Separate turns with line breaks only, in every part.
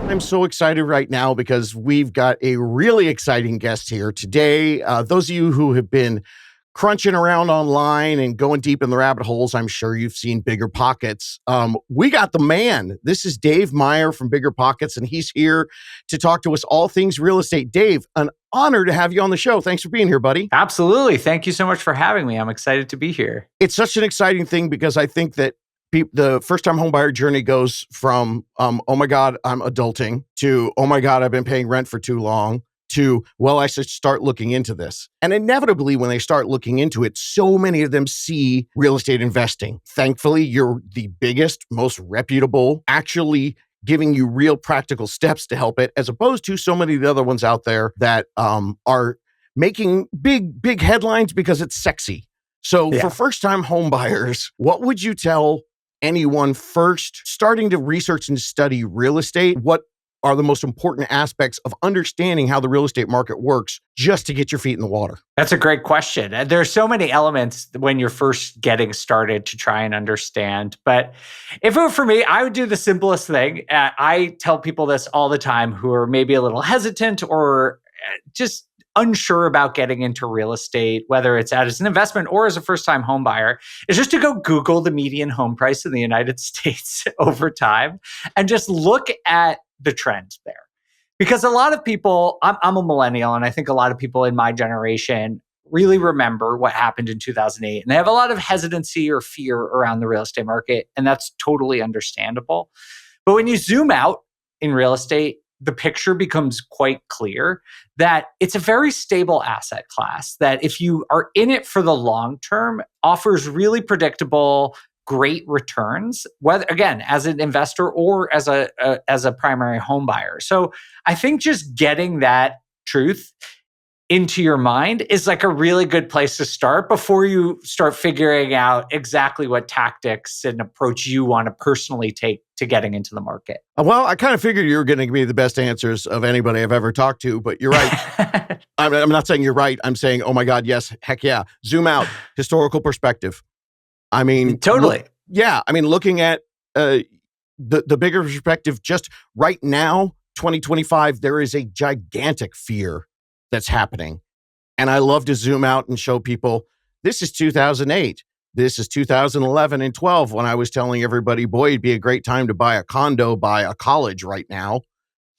I'm so excited right now because we've got a really exciting guest here today. Those of you who have been crunching around online and going deep in the rabbit holes, I'm sure you've seen BiggerPockets. We got the man. This is Dave Meyer from BiggerPockets, and he's here to talk to us all things real estate. Dave, an honor to have you on the show. Thanks for being here, buddy.
Absolutely. Thank you so much for having me. I'm excited to be here.
It's such an exciting thing because I think that the first-time homebuyer journey goes from, oh my God, I'm adulting, to, oh my God, I've been paying rent for too long, to, well, I should start looking into this. And inevitably, when they start looking into it, so many of them see real estate investing. Thankfully, you're the biggest, most reputable, actually giving you real practical steps to help it, as opposed to so many of the other ones out there that are making big headlines because it's sexy. So for first-time homebuyers, what would you tell anyone first starting to research and study real estate? What are the most important aspects of understanding how the real estate market works just to get your feet in the water?
That's a great question. There are so many elements when you're first getting started to try and understand. But if it were for me, I would do the simplest thing. I tell people this all the time who are maybe a little hesitant or just unsure about getting into real estate, whether it's as an investment or as a first-time home buyer, is just to go Google the median home price in the United States over time and just look at the trends there. Because a lot of people, I'm a millennial, and I think a lot of people in my generation really remember what happened in 2008. And they have a lot of hesitancy or fear around the real estate market, and that's totally understandable. But when you zoom out in real estate, the picture becomes quite clear that it's a very stable asset class that if you are in it for the long term, offers really predictable, great returns, whether again, as an investor or as a primary home buyer. So I think just getting that truth into your mind is like a really good place to start before you start figuring out exactly what tactics and approach you want to personally take to getting into the market.
Well, I kind of figured you were going to give me the best answers of anybody I've ever talked to, but you're right. I'm not saying you're right. I'm saying, oh my God, yes, heck yeah. Zoom out, historical perspective. I mean,
totally.
Looking at the bigger perspective, just right now, 2025, there is a gigantic fear that's happening. And I love to zoom out and show people, this is 2008. This is 2011 and 12 when I was telling everybody, boy, it'd be a great time to buy a condo by a college right now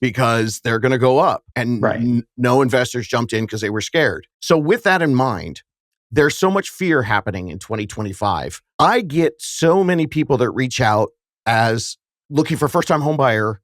because they're going to go up. And no investors jumped in because they were scared. So with that in mind, there's so much fear happening in 2025. I get so many people that reach out as looking for first-time homebuyer,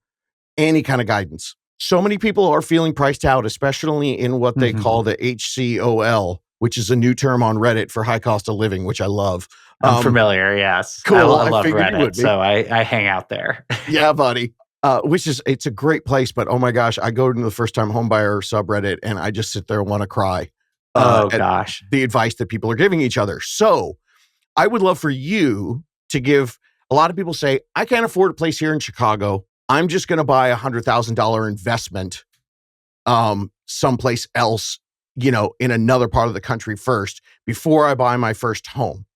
any kind of guidance. So many people are feeling priced out, especially in what they call the HCOL, which is a new term on Reddit for high cost of living, which I love.
I'm familiar, yes.
Cool.
I love Reddit, so I hang out there.
Yeah, buddy. It's a great place, but oh my gosh, I go to the first time homebuyer subreddit and I just sit there and want to cry.
Oh gosh.
The advice that people are giving each other. So I would love for you to give, a lot of people say, I can't afford a place here in Chicago. I'm just going to buy $100,000 investment someplace else, in another part of the country first before I buy my first home.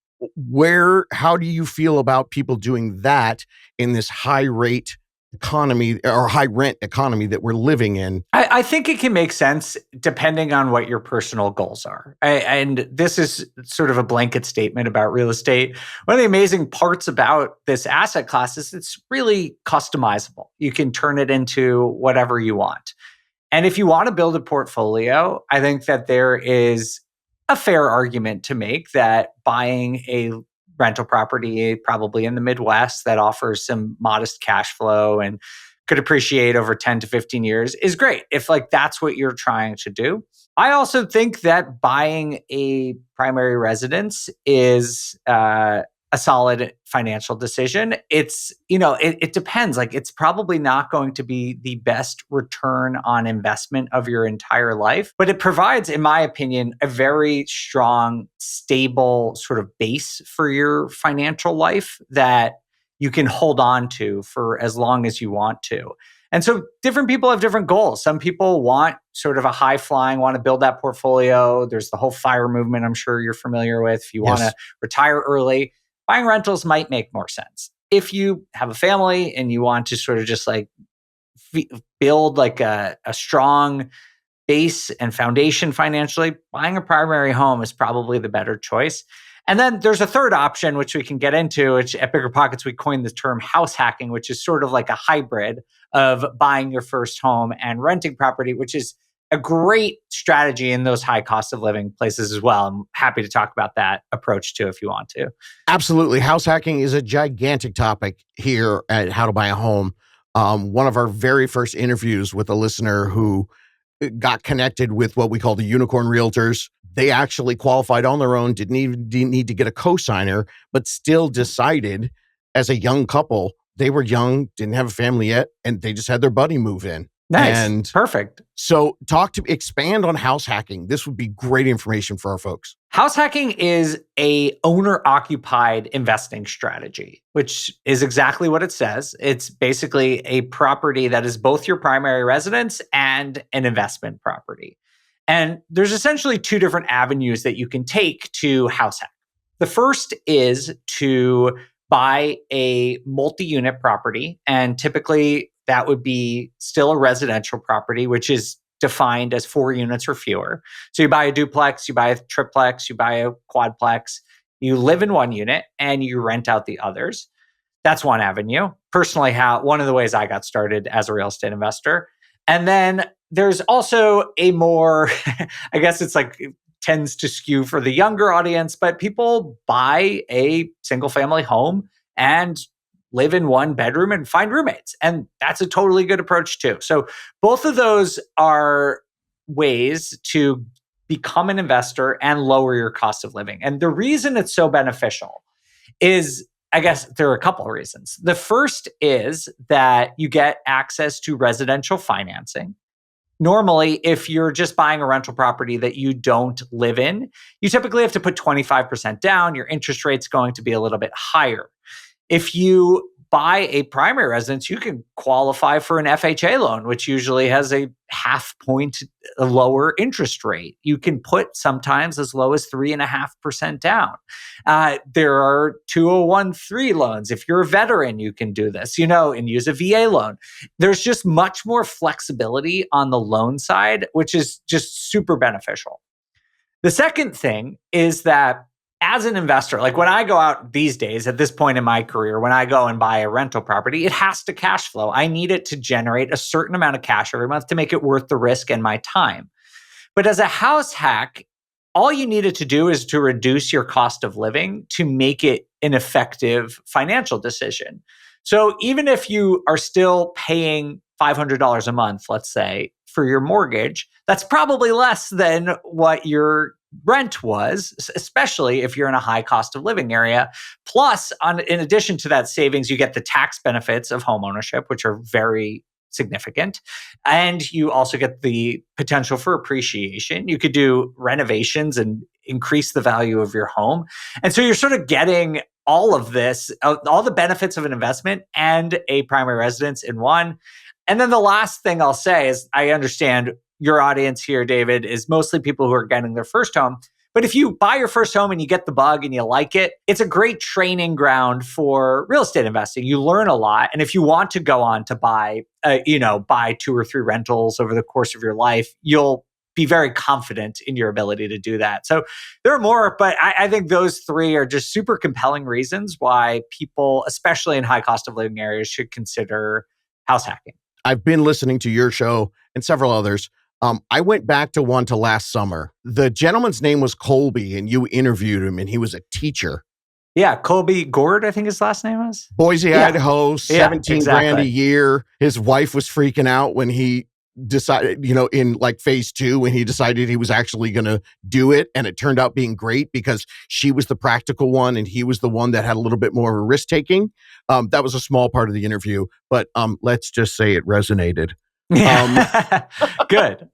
How do you feel about people doing that in this high rate economy or high rent economy that we're living in?
I think it can make sense depending on what your personal goals are. And this is sort of a blanket statement about real estate. One of the amazing parts about this asset class is it's really customizable. You can turn it into whatever you want. And if you want to build a portfolio, I think that there is a fair argument to make that buying a rental property, probably in the Midwest, that offers some modest cash flow and could appreciate over 10 to 15 years is great if that's what you're trying to do. I also think that buying a primary residence is a solid financial decision. It's, it depends. It's probably not going to be the best return on investment of your entire life, but it provides, in my opinion, a very strong, stable sort of base for your financial life that you can hold on to for as long as you want to. And so different people have different goals. Some people want sort of a high flying, want to build that portfolio. There's the whole FIRE movement I'm sure you're familiar with. If you want to retire early, buying rentals might make more sense. If you have a family and you want to sort of just build like a strong base and foundation financially, buying a primary home is probably the better choice. And then there's a third option, which we can get into, which at BiggerPockets, we coined the term house hacking, which is sort of like a hybrid of buying your first home and renting property, which is a great strategy in those high cost of living places as well. I'm happy to talk about that approach too, if you want to.
Absolutely. House hacking is a gigantic topic here at How to Buy a Home. One of our very first interviews with a listener who got connected with what we call the unicorn realtors. They actually qualified on their own, didn't even need to get a co-signer, but still decided as a young couple, they were young, didn't have a family yet, and they just had their buddy move in.
Nice.
And
perfect.
So expand on house hacking. This would be great information for our folks.
House hacking is a owner-occupied investing strategy, which is exactly what it says. It's basically a property that is both your primary residence and an investment property. And there's essentially two different avenues that you can take to house hack. The first is to buy a multi-unit property, and typically that would be still a residential property, which is defined as 4 units or fewer. So you buy a duplex, you buy a triplex, you buy a quadplex, you live in one unit and you rent out the others. That's one avenue. Personally, one of the ways I got started as a real estate investor. And then there's also a more, I guess it's like, it tends to skew for the younger audience, but people buy a single family home and live in one bedroom and find roommates. And that's a totally good approach too. So both of those are ways to become an investor and lower your cost of living. And the reason it's so beneficial is, I guess there are a couple of reasons. The first is that you get access to residential financing. Normally, if you're just buying a rental property that you don't live in, you typically have to put 25% down. Your interest rate's going to be a little bit higher. If you buy a primary residence, you can qualify for an FHA loan, which usually has a 0.5 point lower interest rate. You can put sometimes as low as 3.5% down. There are 2013 loans. If you're a veteran, you can do this, and use a VA loan. There's just much more flexibility on the loan side, which is just super beneficial. The second thing is that as an investor, like when I go out these days, at this point in my career, when I go and buy a rental property, it has to cash flow. I need it to generate a certain amount of cash every month to make it worth the risk and my time. But as a house hack, all you needed to do is to reduce your cost of living to make it an effective financial decision. So even if you are still paying $500 a month, let's say, for your mortgage, that's probably less than what your rent was, especially if you're in a high cost of living area. Plus, in addition to that savings, you get the tax benefits of homeownership, which are very significant. And you also get the potential for appreciation. You could do renovations and increase the value of your home. And so you're sort of getting all of this, all the benefits of an investment and a primary residence in one. And then the last thing I'll say is I understand your audience here, David, is mostly people who are getting their first home. But if you buy your first home and you get the bug and you like it, it's a great training ground for real estate investing. You learn a lot. And if you want to go on to buy 2 or 3 rentals over the course of your life, you'll be very confident in your ability to do that. So there are more, but I think those 3 are just super compelling reasons why people, especially in high cost of living areas, should consider house hacking.
I've been listening to your show and several others. I went back to one to last summer. The gentleman's name was Colby, and you interviewed him, and he was a teacher.
Yeah, Colby Gord, I think his last name is.
Boise, Idaho, 17 grand a year. His wife was freaking out when he decided, in like phase 2, when he decided he was actually going to do it. And it turned out being great because she was the practical one and he was the one that had a little bit more of a risk taking. That was a small part of the interview, but let's just say it resonated.
Good.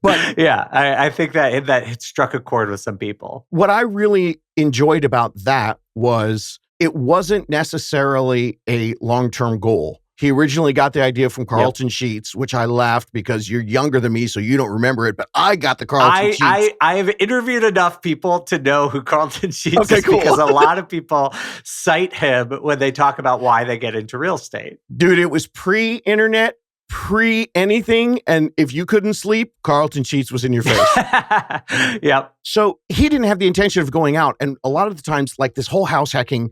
But
yeah, I think that it struck a chord with some people.
What I really enjoyed about that was it wasn't necessarily a long-term goal. He originally got the idea from Carlton Sheets, which I laughed because you're younger than me, so you don't remember it, but I got the Carlton Sheets.
I have interviewed enough people to know who Carlton Sheets is because a lot of people cite him when they talk about why they get into real estate.
Dude, it was pre-internet, pre anything. And if you couldn't sleep, Carlton Sheets was in your face.
Yep.
So he didn't have the intention of going out. And a lot of the times, like this whole house hacking,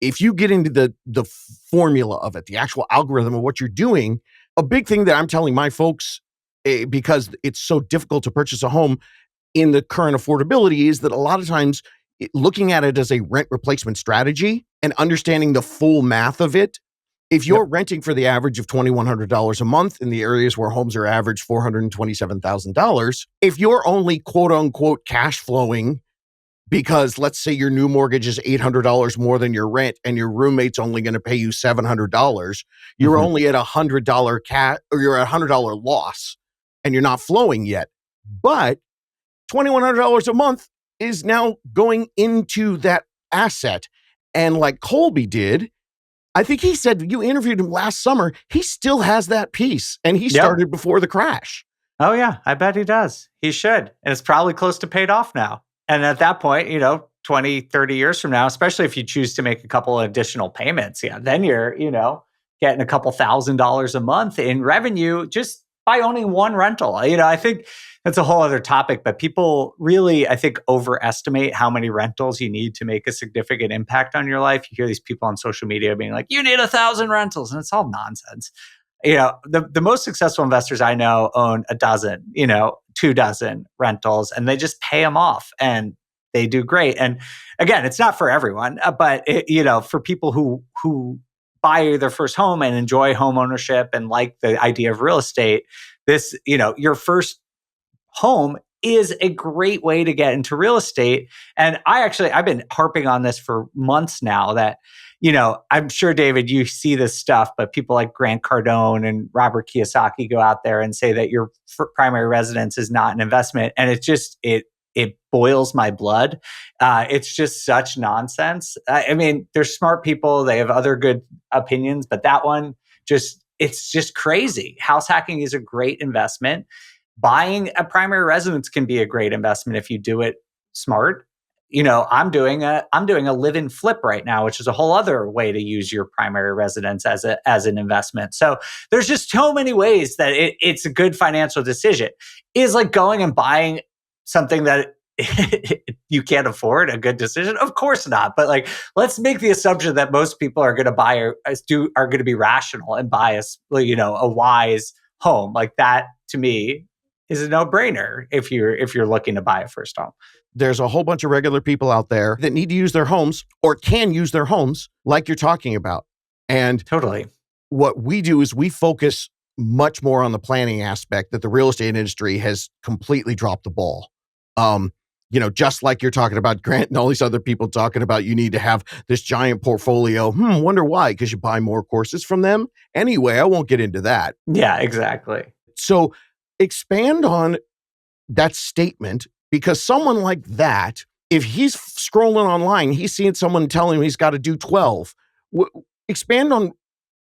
if you get into the formula of it, the actual algorithm of what you're doing, a big thing that I'm telling my folks, because it's so difficult to purchase a home in the current affordability, is that a lot of times looking at it as a rent replacement strategy and understanding the full math of it. If you're renting for the average of $2,100 a month in the areas where homes are average $427,000, if you're only quote unquote cash flowing because let's say your new mortgage is $800 more than your rent and your roommate's only going to pay you $700, you're only at $100 or you're at $100 loss and you're not flowing yet. But $2,100 a month is now going into that asset. And like Colby did, I think he said, you interviewed him last summer, he still has that piece and he started before the crash.
Oh yeah, I bet he does. He should. And it's probably close to paid off now. And at that point, 20, 30 years from now, especially if you choose to make a couple of additional payments, then you're, getting a couple $1,000s a month in revenue just by owning one rental. I think that's a whole other topic, but people really, I think, overestimate how many rentals you need to make a significant impact on your life. You hear these people on social media being like, you need 1,000 rentals, and it's all nonsense. The most successful investors I know own a dozen, 24 rentals, and they just pay them off and they do great. And again, it's not for everyone, but for people who buy their first home and enjoy home ownership and like the idea of real estate, this, your first home is a great way to get into real estate. And I've been harping on this for months now that, I'm sure, David, you see this stuff, but people like Grant Cardone and Robert Kiyosaki go out there and say that your primary residence is not an investment. And it's just, it boils my blood. It's just such nonsense. I mean, they're smart people. They have other good opinions, but that one it's just crazy. House hacking is a great investment. Buying a primary residence can be a great investment if you do it smart. I'm doing a live-in flip right now, which is a whole other way to use your primary residence as an investment. So there's just so many ways that it's a good financial decision. Is like going and buying something that you can't afford a good decision? Of course not. But like, let's make the assumption that most people are going to buy are going to be rational and buy a wise home. Like that, to me, is a no-brainer if you're looking to buy a first home.
There's a whole bunch of regular people out there that need to use their homes or can use their homes like you're talking about. And
totally,
what we do is we focus much more on the planning aspect that the real estate industry has completely dropped the ball. Just like you're talking about Grant and all these other people talking about, you need to have this giant portfolio. Wonder why? Because you buy more courses from them. Anyway, I won't get into that.
Yeah, exactly.
So expand on that statement, because someone like that, if he's scrolling online, he's seeing someone telling him he's got to do 12. Expand on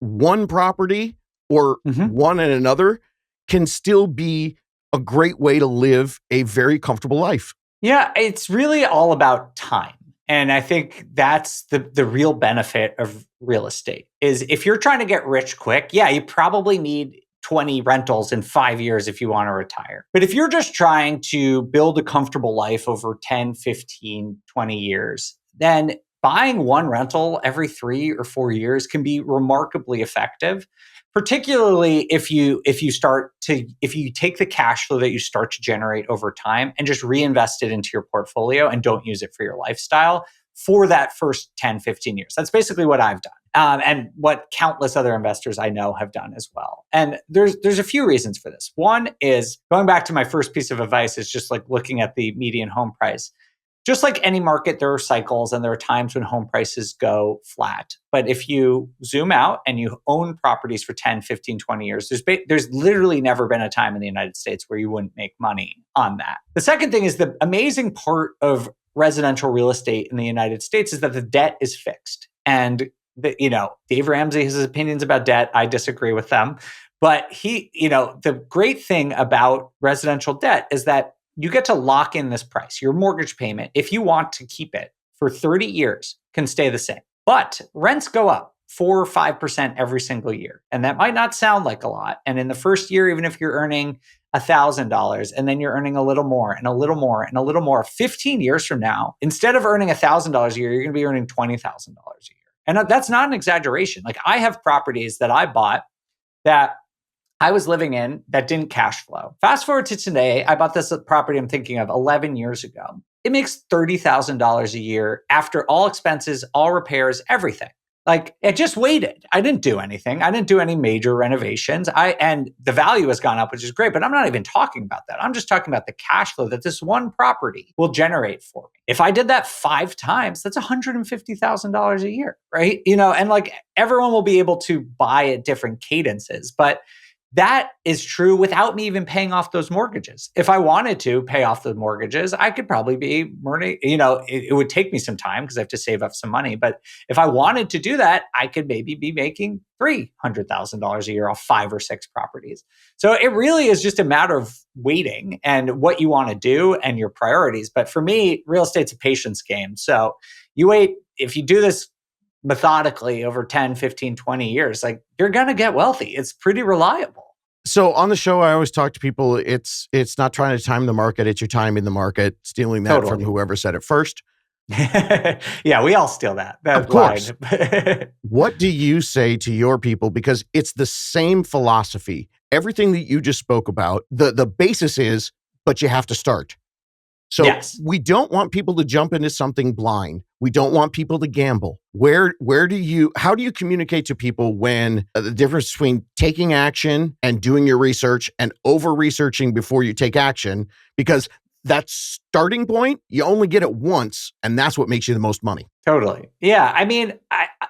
one property or one and another can still be a great way to live a very comfortable life.
Yeah, it's really all about time. And I think that's the real benefit of real estate is if you're trying to get rich quick, you probably need 20 rentals in 5 years if you want to retire. But if you're just trying to build a comfortable life over 10, 15, 20 years, then buying one rental every 3 or 4 years can be remarkably effective, particularly if you take the cash flow that you start to generate over time and just reinvest it into your portfolio and don't use it for your lifestyle for that first 10, 15 years. That's basically what I've done. And what countless other investors I know have done as well. And there's a few reasons for this. One is, going back to my first piece of advice, is just like looking at the median home price. Just like any market, there are cycles and there are times when home prices go flat. But if you zoom out and you own properties for 10, 15, 20 years, there's literally never been a time in the United States where you wouldn't make money on that. The second thing is, the amazing part of residential real estate in the United States is that the debt is fixed. And Dave Ramsey has his opinions about debt. I disagree with them. But the great thing about residential debt is that you get to lock in this price. Your mortgage payment, if you want to keep it for 30 years, can stay the same. But rents go up. 4 or 5% every single year. And that might not sound like a lot. And in the first year, even if you're earning $1,000 and then you're earning a little more and a little more and a little more, 15 years from now, instead of earning $1,000 a year, you're going to be earning $20,000 a year. And that's not an exaggeration. Like, I have properties that I bought that I was living in that didn't cash flow. Fast forward to today, I bought this property I'm thinking of 11 years ago. It makes $30,000 a year after all expenses, all repairs, everything. Like, it just waited. I didn't do anything. I didn't do any major renovations. And the value has gone up, which is great, but I'm not even talking about that. I'm just talking about the cash flow that this one property will generate for me. If I did that 5 times, that's $150,000 a year, right? And like, everyone will be able to buy at different cadences, but that is true without me even paying off those mortgages. If I wanted to pay off the mortgages, I could probably be earning, it would take me some time because I have to save up some money. But if I wanted to do that, I could maybe be making $300,000 a year off 5 or 6 properties. So it really is just a matter of waiting and what you want to do and your priorities. But for me, real estate's a patience game. So you wait, if you do this methodically over 10, 15, 20 years, like, you're going to get wealthy. It's pretty reliable.
So on the show, I always talk to people, it's not trying to time the market, it's your time in the market, stealing that
Totally.
from whoever said it first.
Yeah, we all steal that
Of course. What do you say to your people? Because it's the same philosophy. Everything that you just spoke about, the basis is, but you have to start. So
yes.
We don't want people to jump into something blind. We don't want people to gamble. How do you communicate to people when the difference between taking action and doing your research and over-researching before you take action? Because that starting point, you only get it once, and that's what makes you the most money.
Totally. Yeah. I mean,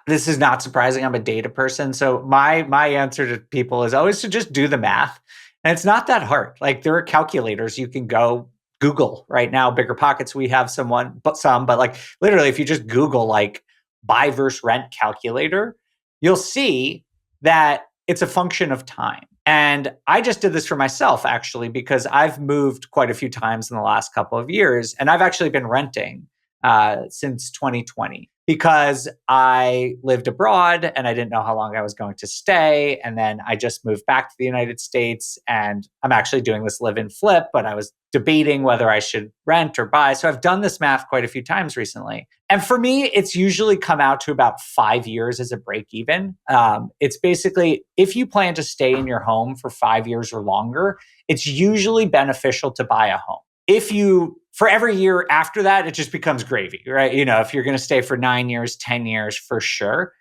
this is not surprising. I'm a data person. So my answer to people is always to just do the math. And it's not that hard. Like, there are calculators you can go Google right now. BiggerPockets, we have some, but like, literally, if you just Google like buy versus rent calculator, you'll see that it's a function of time. And I just did this for myself, actually, because I've moved quite a few times in the last couple of years. And I've actually been renting since 2020 because I lived abroad and I didn't know how long I was going to stay. And then I just moved back to the United States, and I'm actually doing this live-in flip, but I was debating whether I should rent or buy. So I've done this math quite a few times recently. And for me, it's usually come out to about 5 years as a break even. It's basically, if you plan to stay in your home for 5 years or longer, it's usually beneficial to buy a home. For every year after that, it just becomes gravy, right? If you're going to stay for 9 years, 10 years, for sure.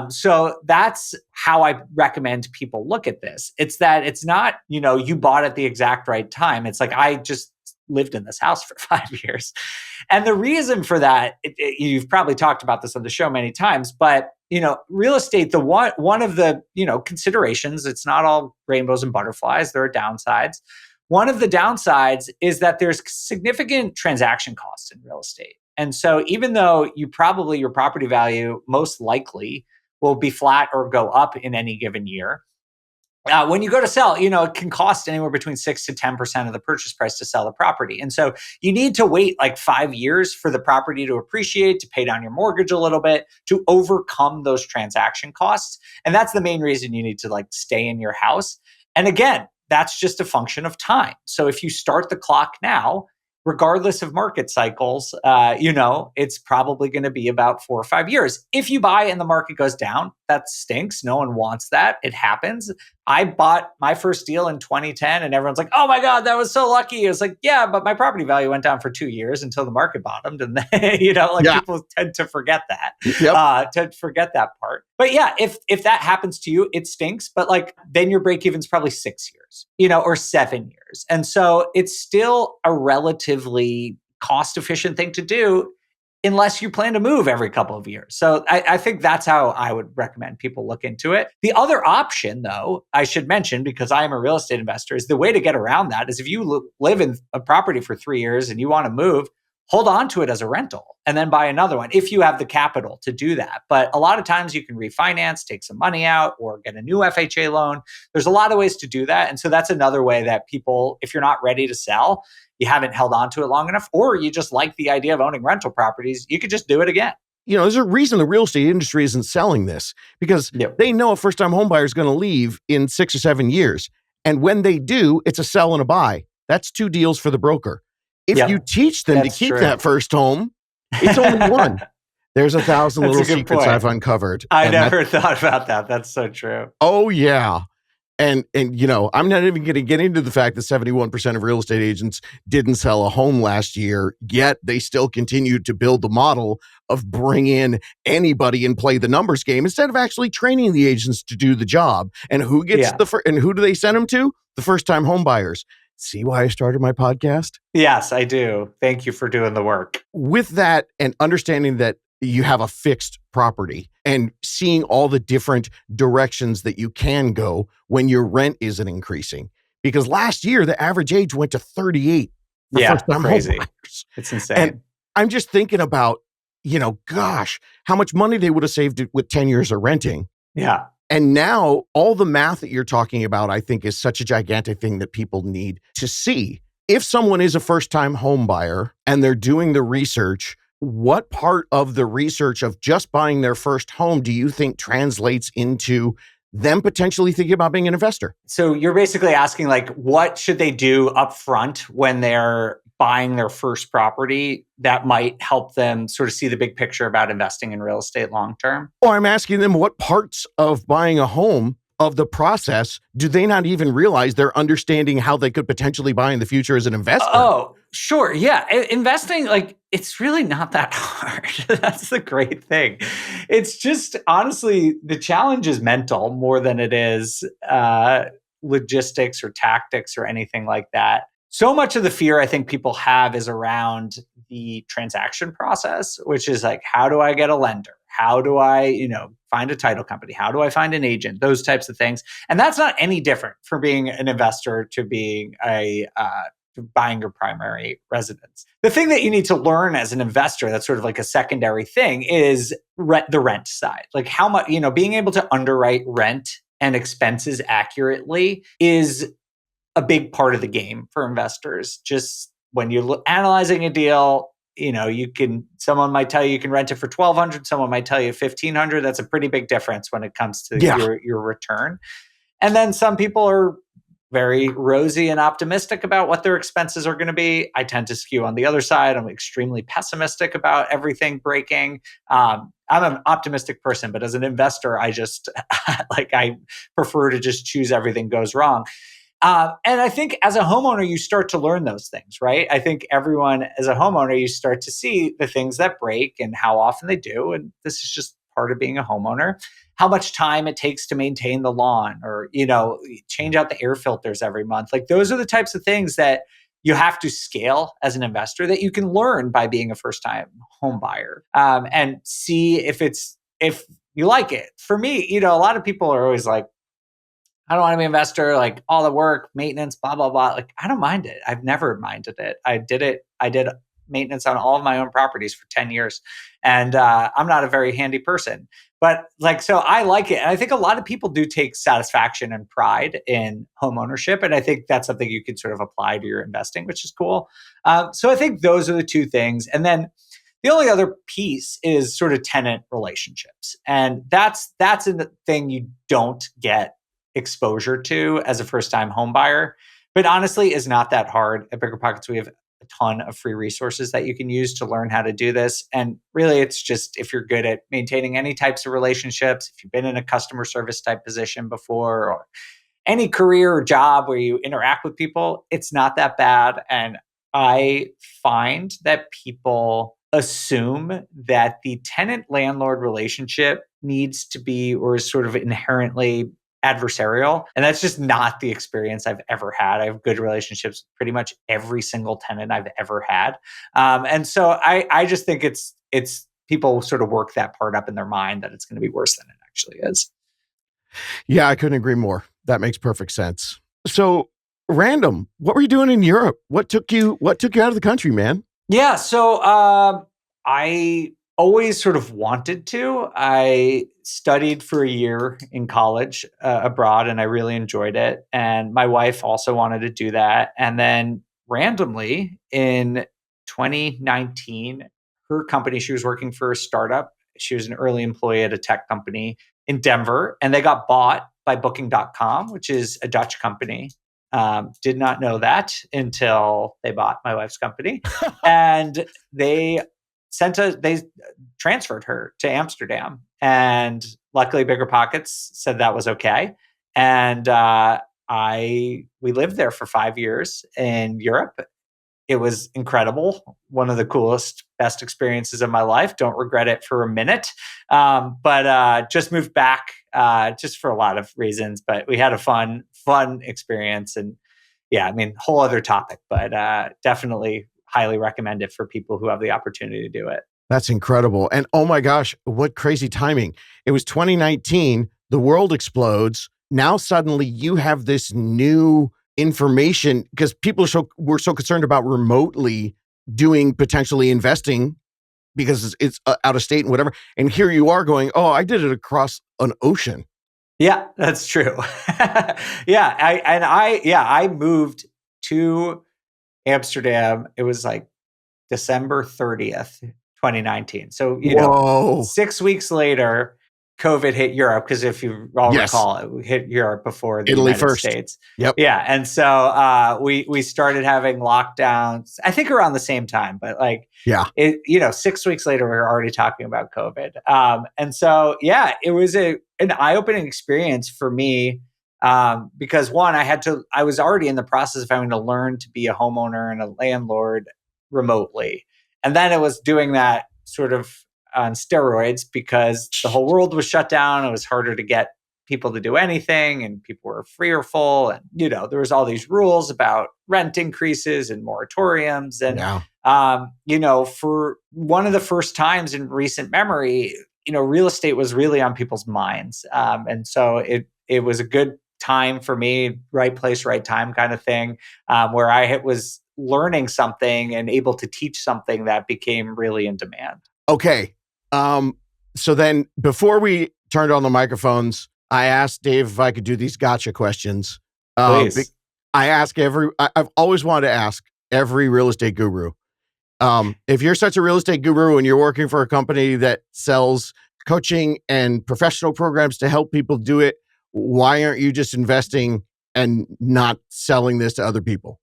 So that's how I recommend people look at this. It's that it's not, you bought at the exact right time. It's like, I just lived in this house for 5 years. And the reason for that, you've probably talked about this on the show many times, but real estate, one of the, considerations, it's not all rainbows and butterflies. There are downsides. One of the downsides is that there's significant transaction costs in real estate. And so even though your property value most likely will be flat or go up in any given year, when you go to sell, it can cost anywhere between 6 to 10% of the purchase price to sell the property. And so you need to wait like 5 years for the property to appreciate, to pay down your mortgage a little bit, to overcome those transaction costs. And that's the main reason you need to like stay in your house. And again, that's just a function of time. So if you start the clock now, regardless of market cycles, it's probably going to be about 4 or 5 years. If you buy and the market goes down, that stinks. No one wants that. It happens. I bought my first deal in 2010 and everyone's like, oh my God, that was so lucky. It was like, yeah, but my property value went down for 2 years until the market bottomed. And then, people tend to forget that, to forget that part. But yeah, if that happens to you, it stinks. But like, then your break even's probably 6 years, or 7 years. And so it's still a relatively cost efficient thing to do, unless you plan to move every couple of years. So I think that's how I would recommend people look into it. The other option, though, I should mention, because I am a real estate investor, is the way to get around that is if you live in a property for 3 years and you want to move, hold on to it as a rental and then buy another one if you have the capital to do that. But a lot of times you can refinance, take some money out, or get a new FHA loan. There's a lot of ways to do that. And so that's another way that people, if you're not ready to sell, you haven't held on to it long enough, or you just like the idea of owning rental properties, you could just do it again.
there's a reason the real estate industry isn't selling this, because
Yep.
they know a first-time home buyer is going to leave in 6 or 7 years. And when they do, it's a sell and a buy. That's 2 deals for the broker. If
Yep.
you teach them
That's
to keep
true.
that first home, it's only one. There's 1,000
That's
little
a good
secrets
point.
I've uncovered.
I
And
never thought about that. That's so true.
oh, yeah. And I'm not even going to get into the fact that 71% of real estate agents didn't sell a home last year, yet they still continued to build the model of bring in anybody and play the numbers game instead of actually training the agents to do the job. And who gets and who do they send them to? The first-time home buyers. See why I started my podcast?
Yes, I do. Thank you for doing the work.
With that and understanding that you have a fixed property and seeing all the different directions that you can go when your rent isn't increasing. Because last year, the average age went to 38 for first-time home buyers.
It's insane.
And I'm just thinking about, gosh, how much money they would have saved with 10 years of renting.
Yeah.
And now all the math that you're talking about, I think, is such a gigantic thing that people need to see. If someone is a first-time home buyer and they're doing the research, what part of the research of just buying their first home do you think translates into them potentially thinking about being an investor?
So you're basically asking, like, what should they do up front when they're buying their first property that might help them sort of see the big picture about investing in real estate long term?
Or I'm asking them what parts of buying a home of the process do they not even realize they're understanding how they could potentially buy in the future as an investor?
Oh, sure. Yeah. Investing, like, it's really not that hard. That's the great thing. It's just, honestly, the challenge is mental more than it is logistics or tactics or anything like that. So much of the fear I think people have is around the transaction process, which is like, how do I get a lender? How do I, find a title company? How do I find an agent? Those types of things. And that's not any different from being an investor to being buying your primary residence. The thing that you need to learn as an investor, that's sort of like a secondary thing, is the rent side. Like how much, being able to underwrite rent and expenses accurately is a big part of the game for investors. Just when you're analyzing a deal, someone might tell you can rent it for $1,200. Someone might tell you $1,500. That's a pretty big difference when it comes to your return. And then some people are very rosy and optimistic about what their expenses are going to be. I tend to skew on the other side. I'm extremely pessimistic about everything breaking. I'm an optimistic person, but as an investor, I just I prefer to just choose everything goes wrong. And I think as a homeowner, you start to learn those things, right? I think everyone, as a homeowner, you start to see the things that break and how often they do. And this is just part of being a homeowner. How much time it takes to maintain the lawn or, change out the air filters every month. Like those are the types of things that you have to scale as an investor that you can learn by being a first-time home buyer and see if you like it. For me, a lot of people are always like, I don't want to be an investor, like all the work, maintenance, blah, blah, blah. Like, I don't mind it. I've never minded it. I did maintenance on all of my own properties for 10 years. And I'm not a very handy person. But so I like it. And I think a lot of people do take satisfaction and pride in home ownership. And I think that's something you can sort of apply to your investing, which is cool. So I think those are the two things. And then the only other piece is sort of tenant relationships. And that's a thing you don't get exposure to as a first-time home buyer, but honestly is not that hard. At BiggerPockets, we have a ton of free resources that you can use to learn how to do this. And really, it's just if you're good at maintaining any types of relationships, if you've been in a customer service type position before, or any career or job where you interact with people, it's not that bad. And I find that people assume that the tenant-landlord relationship needs to be or is sort of inherently adversarial. And that's just not the experience I've ever had. I have good relationships with pretty much every single tenant I've ever had. And so I just think it's people sort of work that part up in their mind that it's going to be worse than it actually is.
Yeah, I couldn't agree more. That makes perfect sense. So random, what were you doing in Europe? What took you out of the country, man?
Yeah. So I always sort of wanted to. I studied for a year in college abroad, and I really enjoyed it. And my wife also wanted to do that. And then randomly in 2019, her company, she was working for a startup, She was an early employee at a tech company in Denver, and they got bought by Booking.com, which is a Dutch company. Did not know that until they bought my wife's company. And they transferred her to Amsterdam. And luckily BiggerPockets said that was okay. And we lived there for 5 years in Europe. It was incredible. One of the coolest, best experiences of my life. Don't regret it for a minute. But just moved back just for a lot of reasons. But we had a fun experience. And yeah, I mean, whole other topic, but definitely highly recommend it for people who have the opportunity to do it.
That's incredible. And oh my gosh, what crazy timing. It was 2019, the world explodes. Now suddenly you have this new information because people were so concerned about remotely doing potentially investing because it's out of state and whatever. And here you are going, oh, I did it across an ocean.
Yeah, that's true. I moved to Amsterdam. It was like December 30th, 2019. So, 6 weeks later, COVID hit Europe, because if you all recall, it hit Europe before the
Italy
United
first.
States.
Yep.
Yeah. And so we started having lockdowns, I think around the same time, but 6 weeks later, we were already talking about COVID. And so, it was an eye-opening experience for me. Because one, I was already in the process of having to learn to be a homeowner and a landlord remotely. And then it was doing that sort of on steroids because the whole world was shut down. It was harder to get people to do anything, and people were fearful. And, there was all these rules about rent increases and moratoriums. And, for one of the first times in recent memory, real estate was really on people's minds. And so it was a good time for me, right place, right time kind of thing, where I was learning something and able to teach something that became really in demand.
Okay. So then before we turned on the microphones, I asked Dave if I could do these gotcha questions.
Please.
I've always wanted to ask every real estate guru. If you're such a real estate guru and you're working for a company that sells coaching and professional programs to help people do it, why aren't you just investing and not selling this to other people?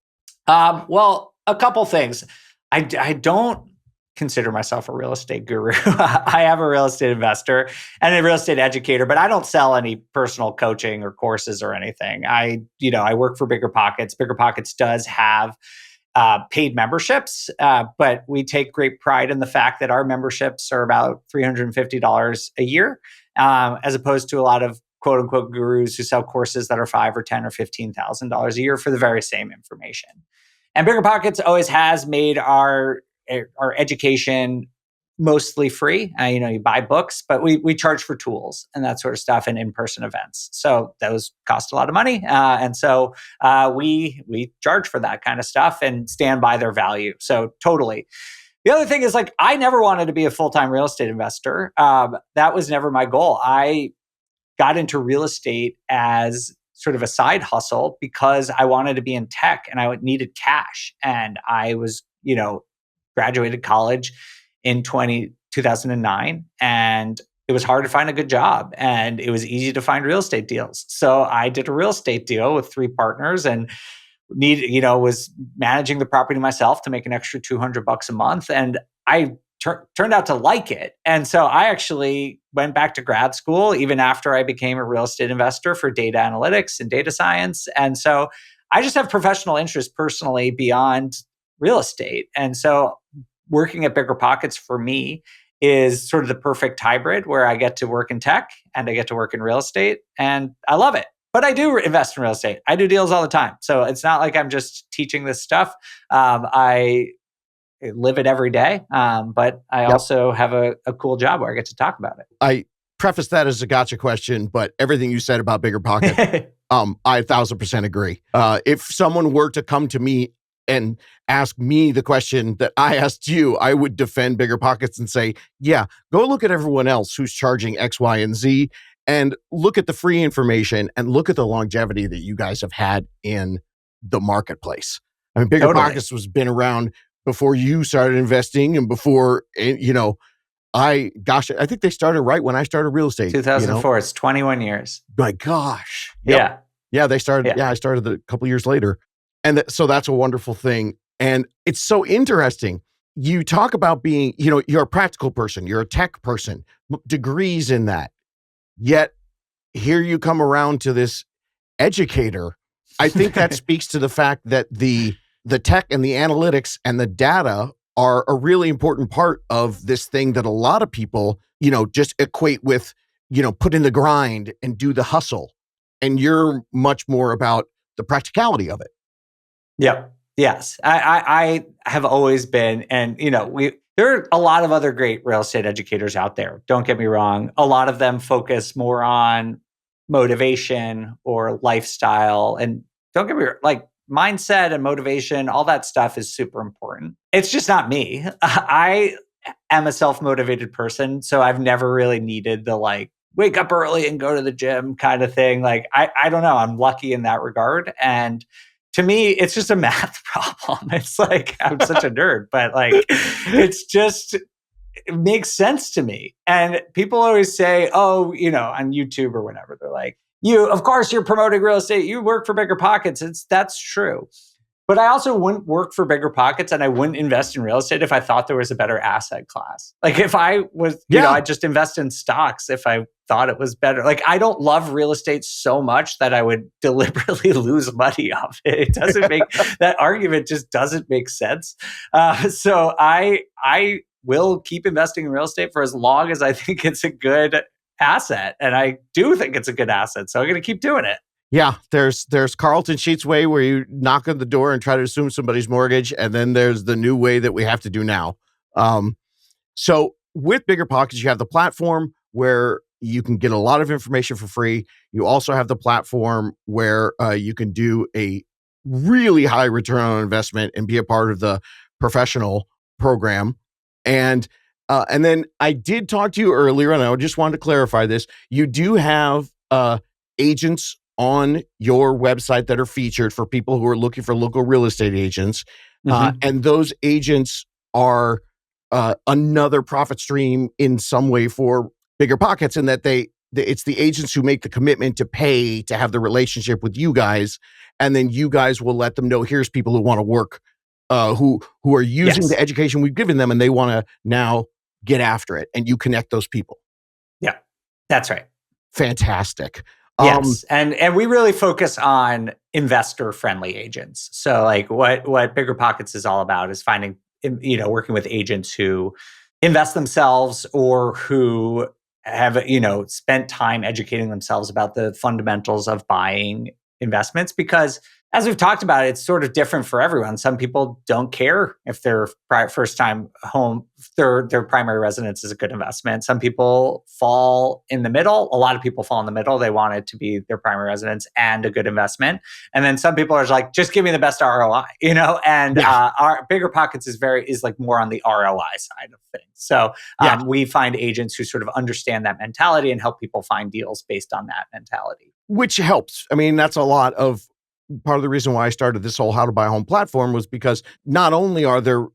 Well, a couple things. I don't consider myself a real estate guru. I am a real estate investor and a real estate educator, but I don't sell any personal coaching or courses or anything. I work for BiggerPockets. BiggerPockets does have paid memberships, but we take great pride in the fact that our memberships are about $350 a year, as opposed to a lot of quote unquote gurus who sell courses that are $5,000 or $10,000 or $15,000 a year for the very same information. And BiggerPockets always has made our education mostly free. You buy books, but we charge for tools and that sort of stuff and in-person events. So those cost a lot of money. And so we charge for that kind of stuff and stand by their value. So totally. The other thing is I never wanted to be a full-time real estate investor. That was never my goal. I got into real estate as sort of a side hustle because I wanted to be in tech and I needed cash. And I was, graduated college in 2009, and it was hard to find a good job and it was easy to find real estate deals. So I did a real estate deal with 3 partners and was managing the property myself to make an extra $200 a month. And I turned out to like it. And so I actually went back to grad school even after I became a real estate investor for data analytics and data science. And so I just have professional interest personally beyond real estate. And so working at BiggerPockets for me is sort of the perfect hybrid where I get to work in tech and I get to work in real estate, and I love it. But I do invest in real estate. I do deals all the time. So it's not like I'm just teaching this stuff. I live it every day. But I also have a cool job where I get to talk about it.
I preface that as a gotcha question, but everything you said about BiggerPockets, I 1,000% agree. If someone were to come to me and ask me the question that I asked you, I would defend BiggerPockets and say, yeah, go look at everyone else who's charging X, Y, and Z, and look at the free information and look at the longevity that you guys have had in the marketplace. I mean, BiggerPockets was been around before you started investing and before, I think they started right when I started real estate.
2004. It's 21 years.
My gosh. Yep.
Yeah.
Yeah, they started.
Yeah.
I started a couple years later. And so that's a wonderful thing. And it's so interesting. You talk about being, you're a practical person, you're a tech person, degrees in that. Yet here you come around to this educator. I think that speaks to the fact that the tech and the analytics and the data are a really important part of this thing that a lot of people, just equate with, put in the grind and do the hustle. And you're much more about the practicality of it.
Yep. Yes. I have always been, and there are a lot of other great real estate educators out there. Don't get me wrong. A lot of them focus more on motivation or lifestyle. And don't get me wrong, like mindset and motivation, all that stuff is super important. It's just not me. I am a self-motivated person. So I've never really needed the wake up early and go to the gym kind of thing. I don't know. I'm lucky in that regard. And to me, it's just a math problem. It's I'm such a nerd, but it makes sense to me. And people always say, oh, on YouTube or whatever, they're like, of course you're promoting real estate. You work for BiggerPockets. That's true. But I also wouldn't work for BiggerPockets and I wouldn't invest in real estate if I thought there was a better asset class. If I was, I'd just invest in stocks if I thought it was better. I don't love real estate so much that I would deliberately lose money off it. It doesn't make, that argument just doesn't make sense. So I will keep investing in real estate for as long as I think it's a good asset. And I do think it's a good asset. So I'm going to keep doing it.
Yeah, there's Carlton Sheets way where you knock on the door and try to assume somebody's mortgage, and then there's the new way that we have to do now. So with BiggerPockets, you have the platform where you can get a lot of information for free. You also have the platform where you can do a really high return on investment and be a part of the professional program. And then I did talk to you earlier, and I just wanted to clarify this. You do have agents on your website that are featured for people who are looking for local real estate agents. And those agents are another profit stream in some way for BiggerPockets, in that it's the agents who make the commitment to pay to have the relationship with you guys. And then you guys will let them know, here's people who want to work, who are using the education we've given them and they want to now get after it. And you connect those people.
Yeah, that's right.
Fantastic.
Yes, and we really focus on investor-friendly agents. So what BiggerPockets is all about is finding, working with agents who invest themselves or who have, spent time educating themselves about the fundamentals of buying investments. Because as we've talked about, it's sort of different for everyone. Some people don't care if their first time home, their primary residence is a good investment. Some people fall in the middle. A lot of people fall in the middle. They want it to be their primary residence and a good investment. And then some people are like, just give me the best ROI, and our BiggerPockets is more on the ROI side of things. So we find agents who sort of understand that mentality and help people find deals based on that mentality.
Which helps. I mean, that's a lot of part of the reason why I started this whole How to Buy a Home platform, was because not only are there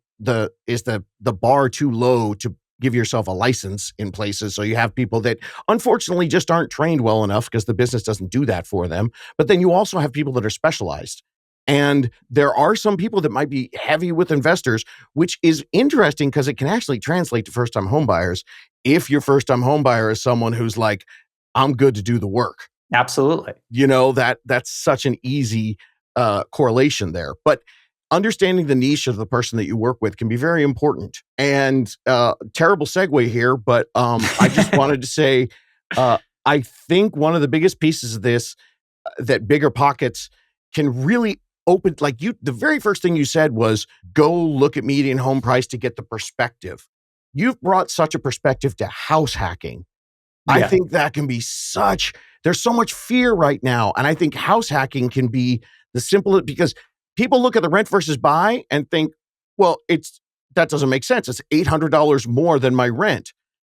is the bar too low to give yourself a license in places. So you have people that unfortunately just aren't trained well enough because the business doesn't do that for them. But then you also have people that are specialized. And there are some people that might be heavy with investors, which is interesting because it can actually translate to first-time home buyers. If your first-time home buyer is someone who's like, I'm good to do the work.
Absolutely.
That's such an easy correlation there. But understanding the niche of the person that you work with can be very important. And terrible segue here, but I just wanted to say, I think one of the biggest pieces of this that BiggerPockets can really open, the very first thing you said was go look at median home price to get the perspective. You've brought such a perspective to house hacking. Yeah. I think that can be there's so much fear right now. And I think house hacking can be the simplest, because people look at the rent versus buy and think, well, that doesn't make sense. It's $800 more than my rent.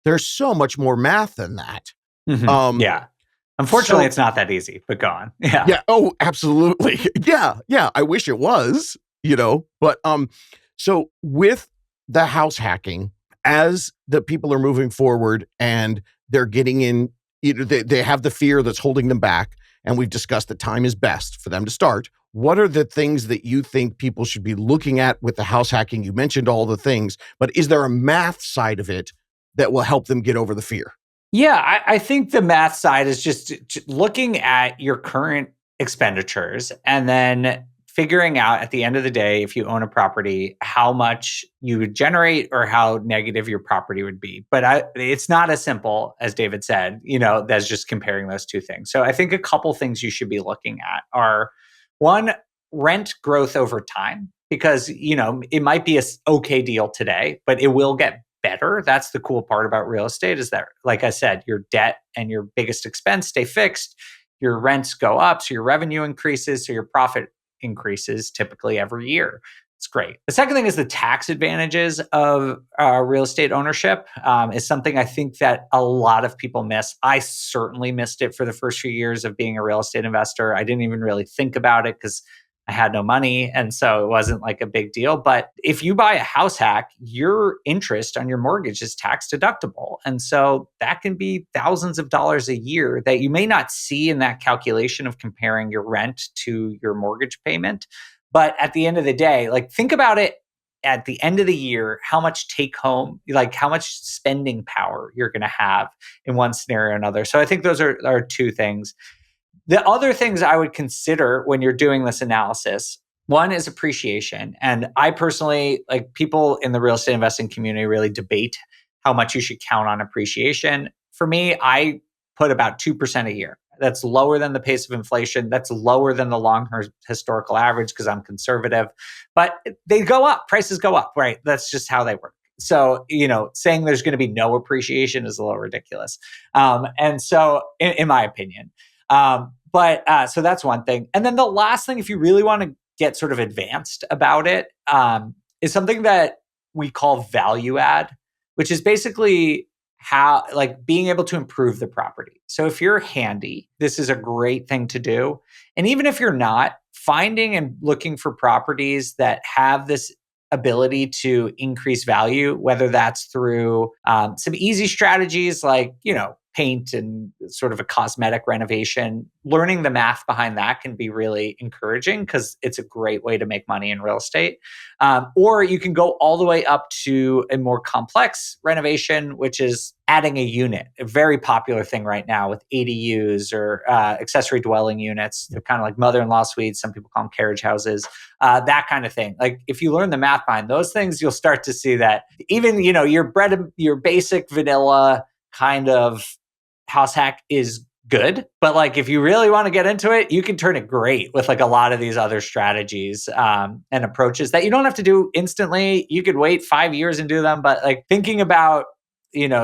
There's so much more math than that.
Mm-hmm. Unfortunately, it's not that easy, but go on. Yeah.
Yeah. Oh, absolutely. Yeah. I wish it was, but so with the house hacking, as the people are moving forward and they're getting in, they have the fear that's holding them back. And we've discussed that time is best for them to start. What are the things that you think people should be looking at with the house hacking? You mentioned all the things, but is there a math side of it that will help them get over the fear?
Yeah, I think the math side is just looking at your current expenditures and then figuring out at the end of the day, if you own a property, how much you would generate or how negative your property would be. But it's not as simple as David said, that's just comparing those two things. So I think a couple things you should be looking at are one, rent growth over time, because, it might be a okay deal today, but it will get better. That's the cool part about real estate is that, like I said, your debt and your biggest expense stay fixed. Your rents go up, so your revenue increases, so your profit increases typically every year. It's great. The second thing is the tax advantages of real estate ownership is something I think that a lot of people miss. I certainly missed it for the first few years of being a real estate investor. I didn't even really think about it because I had no money. And so it wasn't like a big deal. But if you buy a house hack, your interest on your mortgage is tax deductible. And so that can be thousands of dollars a year that you may not see in that calculation of comparing your rent to your mortgage payment. But at the end of the day, think about it at the end of the year, how much take home, how much spending power you're going to have in one scenario or another. So I think those are two things. The other things I would consider when you're doing this analysis, one is appreciation. And I personally, people in the real estate investing community really debate how much you should count on appreciation. For me, I put about 2% a year. That's lower than the pace of inflation. That's lower than the long historical average because I'm conservative. But they go up, prices go up, right? That's just how they work. So, saying there's going to be no appreciation is a little ridiculous. And so, in my opinion, so that's one thing. And then the last thing, if you really want to get sort of advanced about it, is something that we call value add, which is basically how, being able to improve the property. So if you're handy, this is a great thing to do. And even if you're not, finding and looking for properties that have this ability to increase value, whether that's through some easy strategies like, paint and sort of a cosmetic renovation, learning the math behind that can be really encouraging because it's a great way to make money in real estate. Or you can go all the way up to a more complex renovation, which is adding a unit, a very popular thing right now with ADUs or accessory dwelling units. They're kind of like mother-in-law suites. Some people call them carriage houses, that kind of thing. If you learn the math behind those things, you'll start to see that even, your basic vanilla kind of house hack is good. But if you really want to get into it, you can turn it great with a lot of these other strategies and approaches that you don't have to do instantly. You could wait 5 years and do them. But thinking about,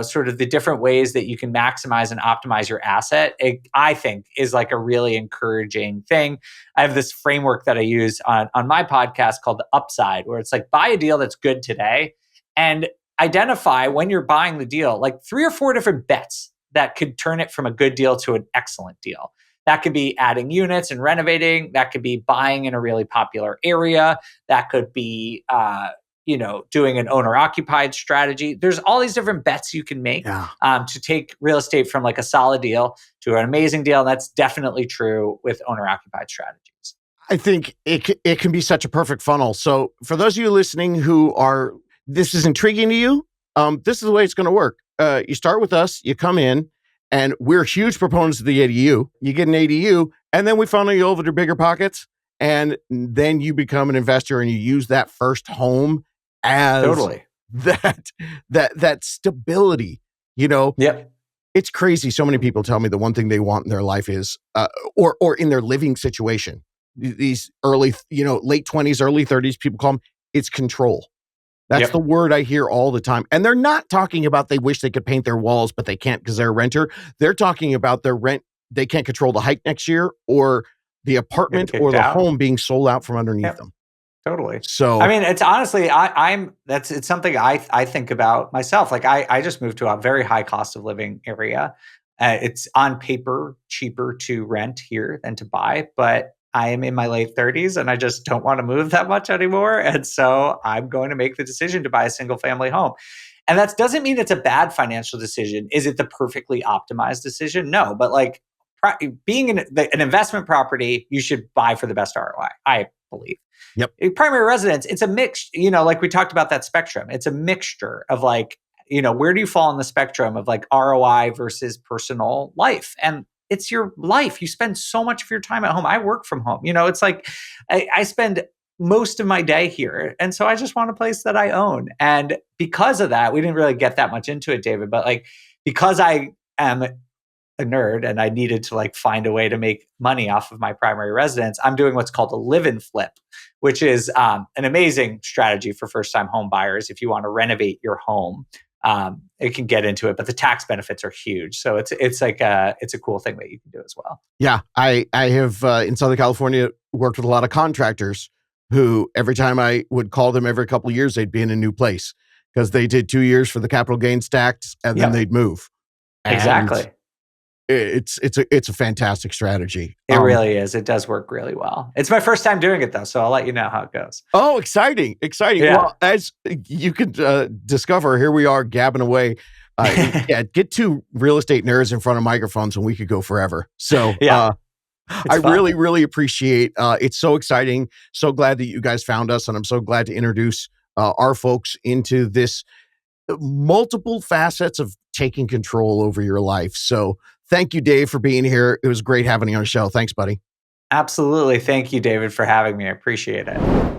sort of the different ways that you can maximize and optimize your asset, I think is a really encouraging thing. I have this framework that I use on my podcast called the Upside, where it's buy a deal that's good today and identify when you're buying the deal, 3 or 4 different bets that could turn it from a good deal to an excellent deal. That could be adding units and renovating. That could be buying in a really popular area. That could be, doing an owner-occupied strategy. There's all these different bets you can make to take real estate from a solid deal to an amazing deal. And that's definitely true with owner-occupied strategies.
I think it can be such a perfect funnel. So for those of you listening who are, this is intriguing to you, this is the way it's going to work. You start with us, you come in, and we're huge proponents of the ADU. You get an ADU, and then we funnel you over to BiggerPockets, and then you become an investor and you use that first home as
totally
that stability.
Yep.
It's crazy. So many people tell me the one thing they want in their life is, or in their living situation, these early, late 20s, early 30s, people call them, it's control. That's the word I hear all the time. And they're not talking about they wish they could paint their walls, but they can't because they're a renter. They're talking about their rent. They can't control the hike next year or the apartment or the home being sold out from underneath them.
Totally.
So,
I mean, it's honestly, it's something I think about myself. I just moved to a very high cost of living area. It's on paper cheaper to rent here than to buy, but I am in my late 30s and I just don't want to move that much anymore. And so I'm going to make the decision to buy a single family home. And that doesn't mean it's a bad financial decision. Is it the perfectly optimized decision? No, but like being an investment property, you should buy for the best ROI, I believe.
Yep.
Primary residence, it's a mix, like we talked about that spectrum. It's a mixture of like, where do you fall on the spectrum of like ROI versus personal life? And it's your life. You spend so much of your time at home. I work from home. It's like I spend most of my day here. And so I just want a place that I own. And because of that, we didn't really get that much into it, David, but like, because I am a nerd and I needed to like find a way to make money off of my primary residence, I'm doing what's called a live-in flip, which is an amazing strategy for first-time home buyers. If you want to renovate your home, it can get into it, but the tax benefits are huge. So it's like it's a cool thing that you can do as well.
Yeah, I have in Southern California worked with a lot of contractors who every time I would call them every couple of years, they'd be in a new place because they did 2 years for the capital gains tax and then they'd move. And
exactly.
It's a fantastic strategy.
It really is. It does work really well. It's my first time doing it though, so I'll let you know how it goes.
Oh, exciting. Yeah. Well, as you could discover, here we are gabbing away. Get two real estate nerds in front of microphones and we could go forever. So I really, really appreciate it's so exciting. So glad that you guys found us, and I'm so glad to introduce our folks into this multiple facets of taking control over your life. So thank you, Dave, for being here. It was great having you on the show. Thanks, buddy.
Absolutely. Thank you, David, for having me. I appreciate it.